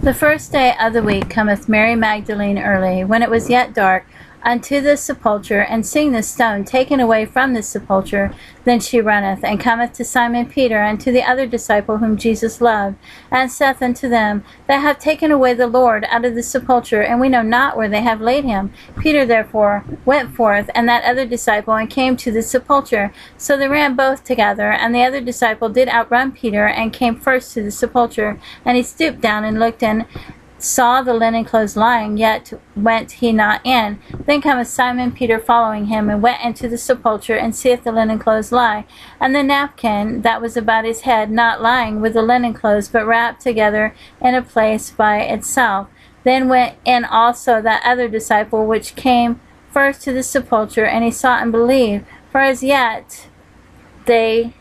The first day of the week cometh Mary Magdalene early, when it was yet dark, unto the sepulchre, and seeing the stone taken away from the sepulchre, then she runneth, and cometh to Simon Peter, and to the other disciple whom Jesus loved, and saith unto them, They have taken away the Lord out of the sepulchre, and we know not where they have laid him. Peter therefore went forth, and that other disciple, and came to the sepulchre. So they ran both together, and the other disciple did outrun Peter, and came first to the sepulchre. And he stooped down and looked in, saw the linen clothes lying, yet went he not in. Then cometh Simon Peter following him, and went into the sepulchre, and seeth the linen clothes lie, and the napkin that was about his head not lying with the linen clothes, but wrapped together in a place by itself. Then went in also that other disciple which came first to the sepulchre, and he saw and believed, for as yet they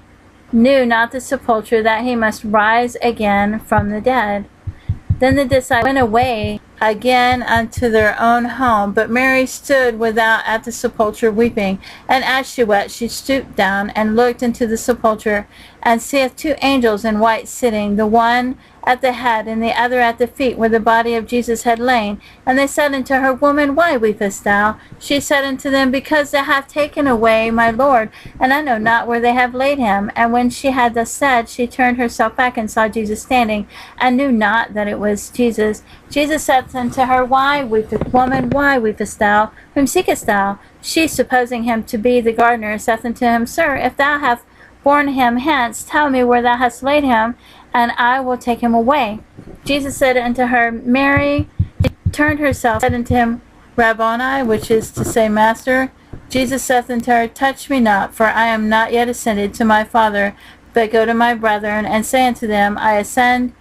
knew not the sepulchre, that he must rise again from the dead. Then the disciples went away again unto their own home, but Mary stood without at the sepulchre weeping. And as she wept, she stooped down and looked into the sepulchre, and seeth two angels in white sitting, the one at the head, and the other at the feet, where the body of Jesus had lain. And they said unto her, Woman, why weepest thou? She said unto them, Because they have taken away my Lord, and I know not where they have laid him. And when she had thus said, she turned herself back, and saw Jesus standing, and knew not that it was Jesus. Jesus said unto her, Woman, why weepest thou? Whom seekest thou? She, supposing him to be the gardener, saith unto him, Sir, if thou have borne him hence, tell me where thou hast laid him, and I will take him away. Jesus said unto her, Mary. She turned herself, said unto him, Rabboni, which is to say, Master. Jesus saith unto her, Touch me not, for I am not yet ascended to my Father, but go to my brethren, and say unto them, I ascend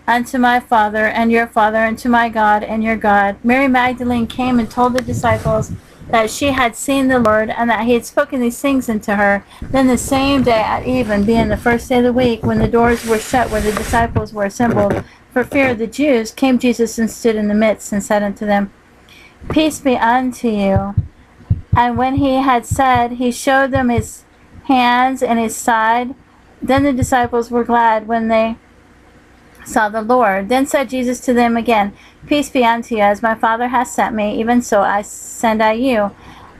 unto my Father and your Father, and to my God and your God. Mary Magdalene came and told the disciples that she had seen the Lord, and that he had spoken these things unto her. Then the same day at even, being the first day of the week, when the doors were shut where the disciples were assembled, for fear of the Jews, came Jesus and stood in the midst, and said unto them, Peace be unto you. And when he had said, he showed them his hands and his side. Then the disciples were glad when they saw the Lord. Then said Jesus to them again, Peace be unto you, as my Father hath sent me, even so I send I you.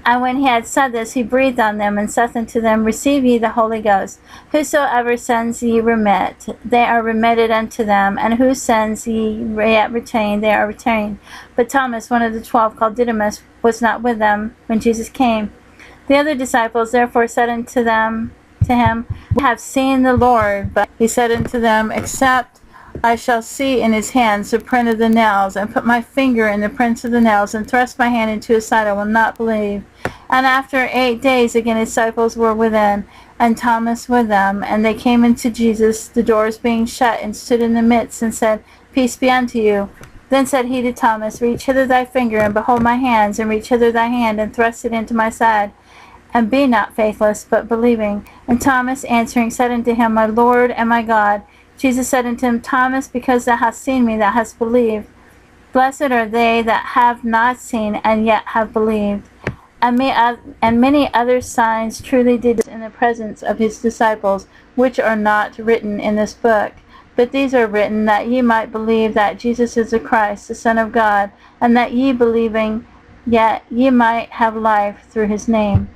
And when he had said this, he breathed on them, and saith unto them, Receive ye the Holy Ghost. Whosoever sins ye remit, they are remitted unto them, and whose sins ye yet retain, they are retained. But Thomas, one of the 12, called Didymus, was not with them when Jesus came. The other disciples therefore said unto him, We have seen the Lord. But he said unto them, Except I shall see in his hands the print of the nails, and put my finger in the prints of the nails, and thrust my hand into his side, I will not believe. And after 8 days again his disciples were within, and Thomas with them. And they came into Jesus, the doors being shut, and stood in the midst, and said, Peace be unto you. Then said he to Thomas, Reach hither thy finger, and behold my hands, and reach hither thy hand, and thrust it into my side. And be not faithless, but believing. And Thomas answering said unto him, My Lord and my God. Jesus said unto him, Thomas, because thou hast seen me, thou hast believed. Blessed are they that have not seen, and yet have believed. And many other signs truly did in the presence of his disciples, which are not written in this book. But these are written, that ye might believe that Jesus is the Christ, the Son of God, and that ye believing, yet ye might have life through his name.